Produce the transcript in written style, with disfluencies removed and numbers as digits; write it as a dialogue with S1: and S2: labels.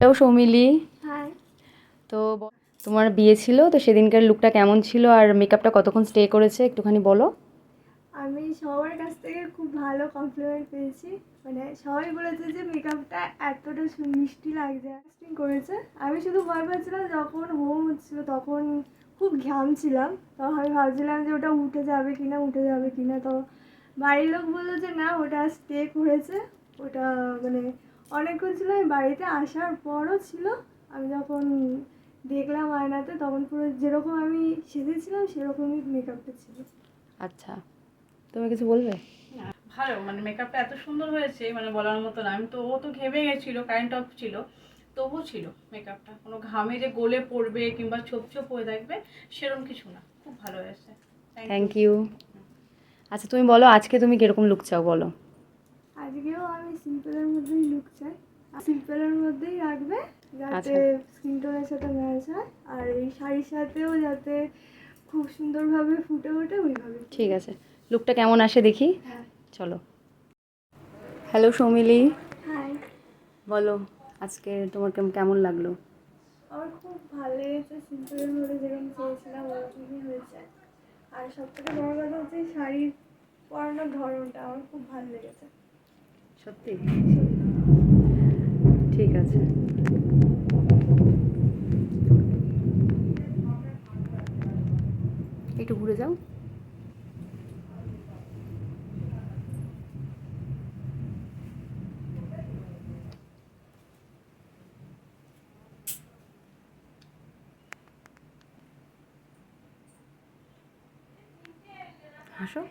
S1: Hello Soumili.
S2: High.
S1: তো তোমার বিয়ে ছিল, তো সেদিনকার লুকটা কেমন ছিল আর মেকআপটা কতক্ষণ স্টে করেছে একটুখানি বলো।
S2: আমি সবার কাছ থেকে খুব ভালো কমপ্লিমেন্ট পেয়েছি। মানে সবাই বলেছে যে মেকআপটা এতটা মিষ্টি লাগছে, অ্যাক্টিং করেছে। আমি শুধু ভয় পাচ্ছিলাম যখন হোম হচ্ছিলো তখন খুব ঘামছিলাম, তো আমি ভাবছিলাম যে ওটা উঠে যাবে কিনা। তো বাড়ির লোক বললো যে না, ওটা স্টে করেছে। ওটা মানে অনেকক্ষণ ছিল। আমি বাড়িতে আসার পরও ছিল। আমি যখন দেখলাম আয়নাতে তখন পুরো যেরকম আমি সেজেছিলাম সেরকমই মেকআপটা ছিল।
S1: আচ্ছা, তুমি কিছু বলবে?
S3: না, ভালো, মানে মেকআপটা এত সুন্দর হয়েছে, মানে বলার মতো না। আমি তো, ও তো ঘেমে গেছিল, কারেন্ট অফ ছিল, তবুও ছিল মেকআপটা। কোনো ঘামে যে গলে পড়বে কিংবা ছোপ ছোপ হয়ে থাকবে সেরকম কিছু না, খুব ভালো হয়েছে।
S1: Thank you. আচ্ছা তুমি বলো, আজকে তুমি কিরকম লুক চাও বলো।
S2: আজকেও আমি সিম্পলের মধ্যেই লুক চাই। সিম্পলের মধ্যেই রাখবে, যাতে
S1: আচ্ছা
S2: স্কিন টোনের সাথে ম্যাচ হয়, আর এই শাড়ির সাথেও যাতে খুব সুন্দরভাবে ফুটে ওঠে ওইভাবে।
S1: ঠিক আছে, লুকটা কেমন আসে দেখি।
S2: হ্যাঁ।
S1: চলো। Hello Soumili,
S2: hi.
S1: বলো আজকে তোমার কেমন লাগলো?
S2: আমার খুব ভালো লেগেছে, সিম্পলের মধ্যে যেরকম চেয়েছিলাম ওরকমই হয়েছে। আর সব থেকে বড় কথা হচ্ছে শাড়ি পরানোর ধরনটা আমার খুব ভালো লেগেছে।
S1: সত্যি? ঠিক আছে। একটু ঘুরে যাও। হাসো।